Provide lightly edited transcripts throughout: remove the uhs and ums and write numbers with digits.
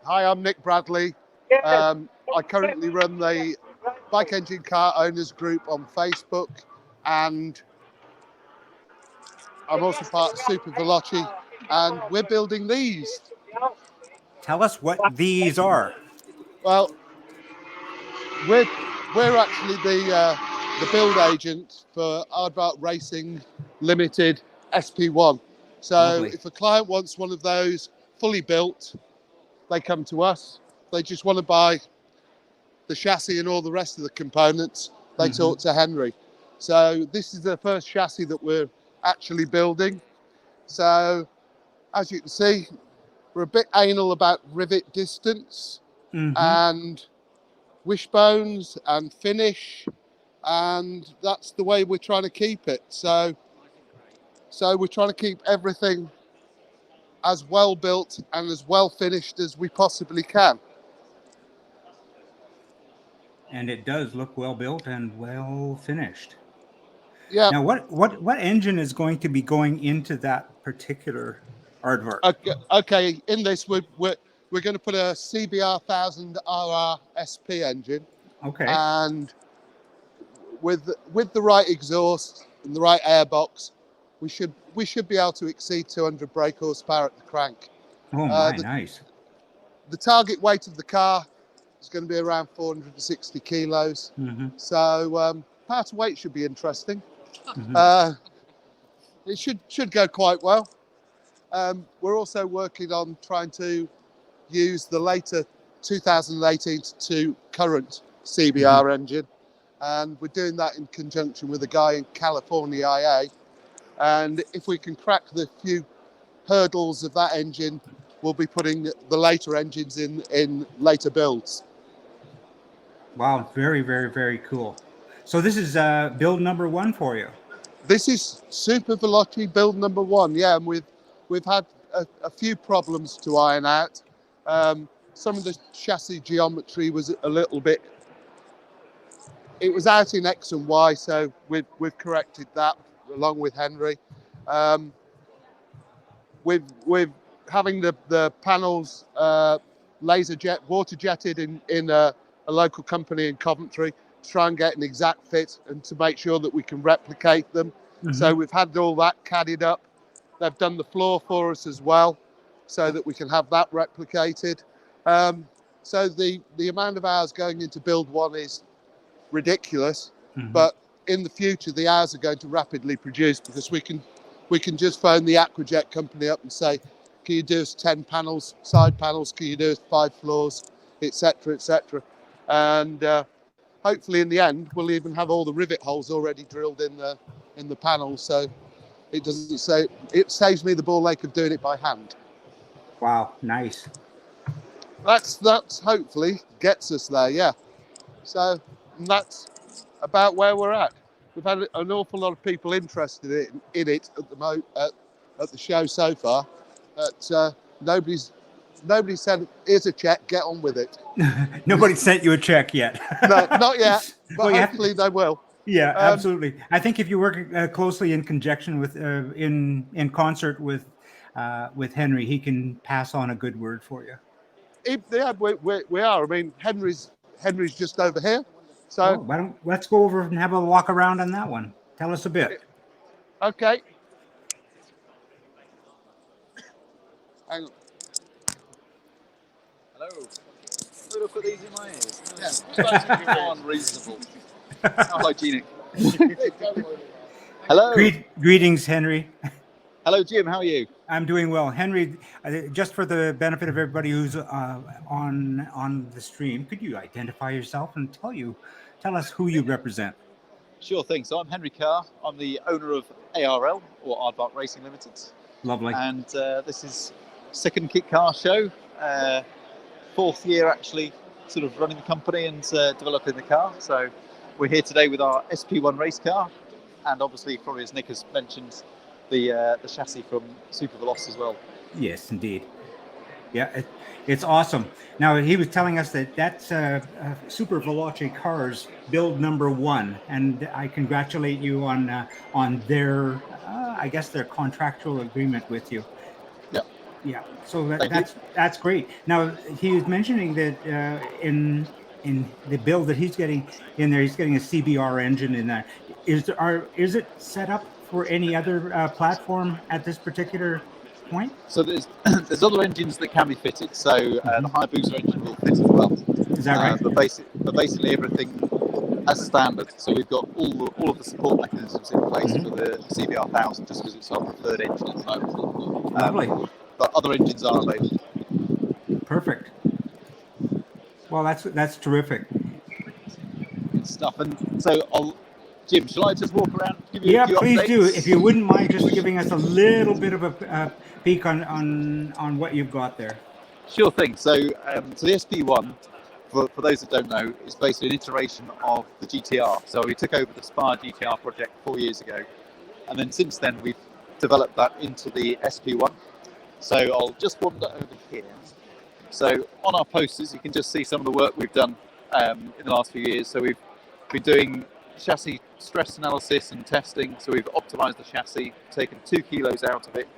Hi, I'm Nick Bradley. I currently run the Bike Engine Car Owners Group on Facebook, and I'm also part of Super Veloci, and we're building these. Tell us what these are. Well, we're actually the build agent for Aardvark Racing Ltd SP1. So Lovely. if a client wants one of those fully built, they come to us. They just want to buy the chassis and all the rest of the components, they talk to Henry. So this is the first chassis that we're actually building. So as you can see, we're a bit anal about rivet distance and wishbones and finish, and that's the way we're trying to keep it. So we're trying to keep everything as well built and as well finished as we possibly can. And it does look well built and well finished. Yeah. Now, what engine is going to be going into that particular Aardvark? Okay. In this, we're going to put a Cbr1000rr Sp Engine. Okay. And with the right exhaust and the right airbox, we should be able to exceed 200 brake horsepower at the crank. Oh my, nice. The target weight of the car is going to be around 460 kilos. So power to weight should be interesting. It should go quite well. We're also working on trying to use the later 2018 to current CBR engine, and we're doing that in conjunction with a guy in California IA. And if we can crack the few hurdles of that engine, we'll be putting the later engines in later builds. Wow, very, very, very cool. So this is build number 1 for you. This is Super Veloci build number 1, yeah, and we've had a few problems to iron out. Some of the chassis geometry was a little bit, it was out in X and Y, so we've corrected that along with Henry. With having the panels water jetted in a local company in Coventry to try and get an exact fit and to make sure that we can replicate them. So we've had all that caddied up. They've done the floor for us as well, so that we can have that replicated. So the amount of hours going into build 1 is ridiculous, but in the future the hours are going to rapidly produce, because we can just phone the Aquajet company up and say, can you do us 10 panels, side panels, can you do us 5 floors, etc., etc. And hopefully in the end we'll even have all the rivet holes already drilled in the panels, so it saves me the ball ache of doing it by hand. Wow, nice. That's hopefully gets us there, yeah. So that's about where we're at. We've had an awful lot of people interested in it at the show so far, but nobody said, here's a check, get on with it. Nobody sent you a check yet. No, not yet, but well, hopefully they will. Yeah, absolutely. I think if you work closely in conjunction with, in concert with Henry, he can pass on a good word for you. Yeah, we are. I mean, Henry's just over here. So why don't let's go over and have a walk around on that one. Tell us a bit. Okay. Hang on. Hello. We'll put these in my ears. Yeah. Unreasonable. How hygienic. Hello. Greetings, Henry. Hello, Jim. How are you? I'm doing well. Henry, just for the benefit of everybody who's on the stream, could you identify yourself and tell us who you represent? Sure thing. So I'm Henry Carr. I'm the owner of ARL, or Aardvark Racing Ltd. Lovely. And this is second kit car show. 4th year actually sort of running the company and developing the car. So we're here today with our SP1 race car, and obviously, probably as Nick has mentioned, the chassis from Super Veloci as well. Yes, indeed. Yeah, it's awesome. Now, he was telling us that that's Super Veloci cars build number 1, and I congratulate you on their I guess their contractual agreement with you. Yeah. Yeah, so Thank you. that's great. Now he was mentioning that in the build that he's getting in there, he's getting a CBR engine in there. Is it set up for any other platform at this particular point? So there's there's other engines that can be fitted. So the Hayabusa engine will fit as well. Is that right? But basically everything as standard. So we've got all of the support mechanisms in place for the Cbr1000, just because it's our preferred engine at the moment. Lovely. But other engines are available. Perfect. Well, that's terrific. Good stuff. And so Jim, shall I just walk around? Give you a few please updates? do. If you wouldn't mind just giving us a little bit of a peek on what you've got there. Sure thing. So the SP1, for those that don't know, is basically an iteration of the GTR. So we took over the Spa GTR project 4 years ago, and then since then we've developed that into the SP1. So I'll just wander over here. So on our posters, you can just see some of the work we've done in the last few years. So we've been doing chassis stress analysis and testing. So we've optimized the chassis, taken 2 kilos out of it,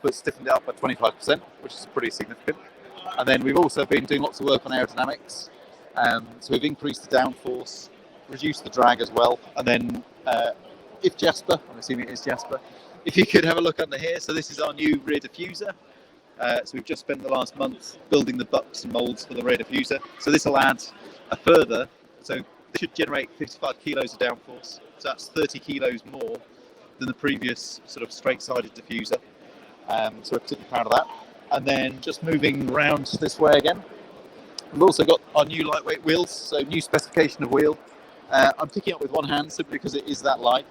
but stiffened it up by 25%, which is pretty significant. And then we've also been doing lots of work on aerodynamics. So we've increased the downforce, reduced the drag as well. And then if Jasper, I'm assuming it is Jasper, if you could have a look under here. So this is our new rear diffuser. So we've just spent the last month building the bucks and molds for the rear diffuser. So this will add a further, so it should generate 55 kilos of downforce. So that's 30 kilos more than the previous sort of straight-sided diffuser. So we're particularly proud of that. And then just moving around this way again, we've also got our new lightweight wheels, so new specification of wheel. I'm picking up with one hand simply because it is that light.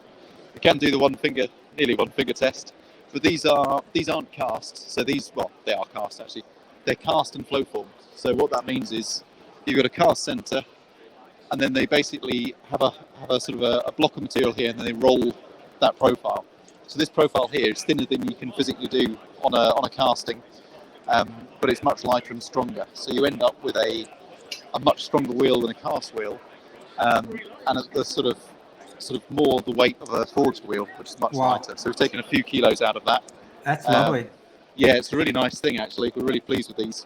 We can do the nearly one finger test, but these aren't cast. So they are cast actually. They're cast and flow formed. So what that means is you've got a cast center, and then they basically have a sort of a block of material here, and then they roll that profile. So this profile here is thinner than you can physically do on a casting, but it's much lighter and stronger. So you end up with a much stronger wheel than a cast wheel, and a sort of more the weight of a forged wheel, which is much lighter. So we've taken a few kilos out of that. That's lovely. Yeah, it's a really nice thing actually. We're really pleased with these.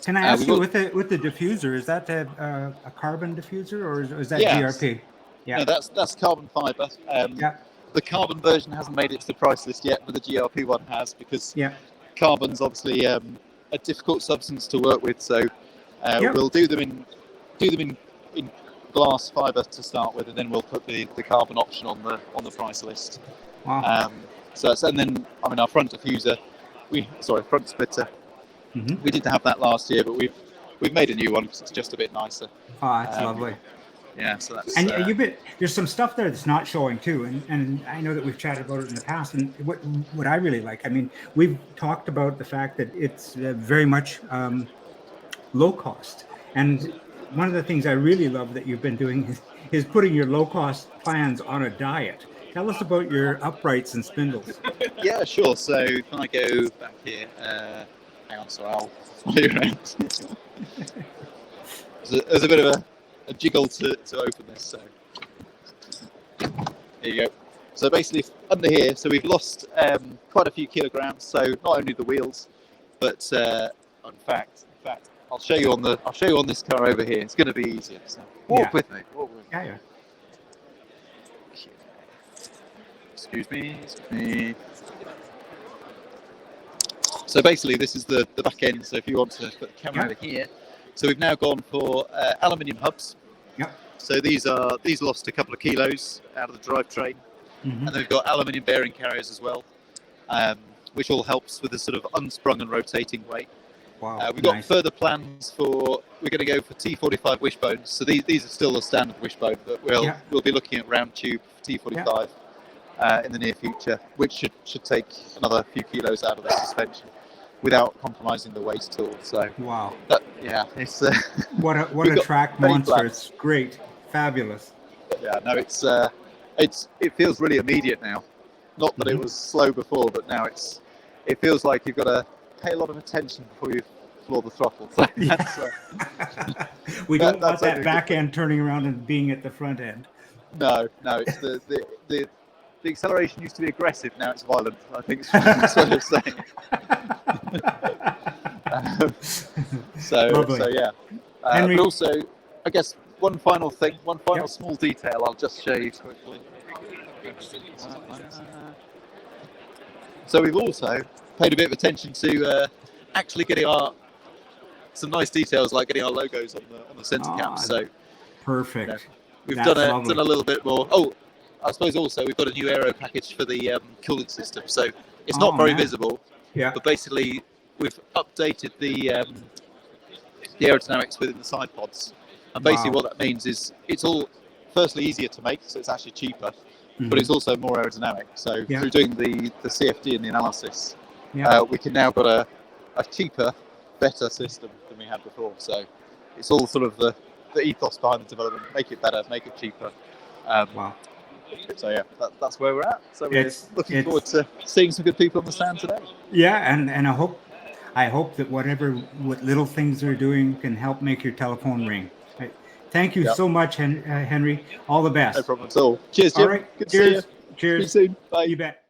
Can I ask you, with the diffuser, is that a carbon diffuser or is that GRP? Yeah, no, that's carbon fiber. The carbon version hasn't made it to the price list yet, but the GRP one has, because carbon's obviously a difficult substance to work with. So we'll do them in glass fiber to start with, and then we'll put the carbon option on the price list. Wow. And then our front diffuser, front splitter. Mm-hmm. We didn't have that last year, but we've made a new one because it's just a bit nicer. Oh, that's lovely. Yeah, so that's. And there's some stuff there that's not showing too, and I know that we've chatted about it in the past. And what I really like, we've talked about the fact that it's very much low cost, and one of the things I really love that you've been doing is putting your low cost plans on a diet. Tell us about your uprights and spindles. Yeah, sure. So if I go back here, hang on, so I'll follow you around. There's a bit of a jiggle to open this. So there you go. So basically under here, so we've lost quite a few kilograms. So not only the wheels, but in fact, I'll show you on this car over here. It's going to be easier. So walk with me. Yeah. Excuse me. So basically, this is the back end. So if you want to put the camera over here, so we've now gone for aluminium hubs. Yep. So these lost a couple of kilos out of the drivetrain, and then we've got aluminium bearing carriers as well, which all helps with the sort of unsprung and rotating weight. Wow. We've got further plans we're going to go for T45 wishbones. So these are still the standard wishbone, but we'll be looking at round tube T45 in the near future, which should take another few kilos out of the suspension without compromising the weight at all. So wow. It's what a track monster. Plans. It's great, fabulous. Yeah, no, it feels really immediate now. Not that it was slow before, but now it feels like you've got to pay a lot of attention before you floor the throttle. So we don't want that back end turning around and being at the front end. No, it's the the acceleration used to be aggressive, now it's violent. I think it's what I'm saying. Lovely. So yeah. Henry- But also, I guess one final thing, one final small detail I'll just show you quickly. So we've also paid a bit of attention to actually getting some nice details, like getting our logos on the centre caps. So perfect. we've That's done a little bit more. Oh, I suppose also we've got a new Aero Package for the cooling system, so it's not very visible. Yeah. But basically, we've updated the aerodynamics within the side pods, and basically what that means is it's all firstly easier to make, so it's actually cheaper, but it's also more aerodynamic. So through doing the CFD and the analysis, we can now got a cheaper, better system than we had before. So it's all sort of the ethos behind the development: make it better, make it cheaper. Wow. So yeah, that's where we're at. So we're looking forward to seeing some good people on the stand today. Yeah, and I hope that what little things they're doing can help make your telephone ring. Thank you so much, Henry. All the best. No problem at all. Cheers, Jim. All right. Good Cheers. to see you. Cheers. See you soon. Bye. You bet.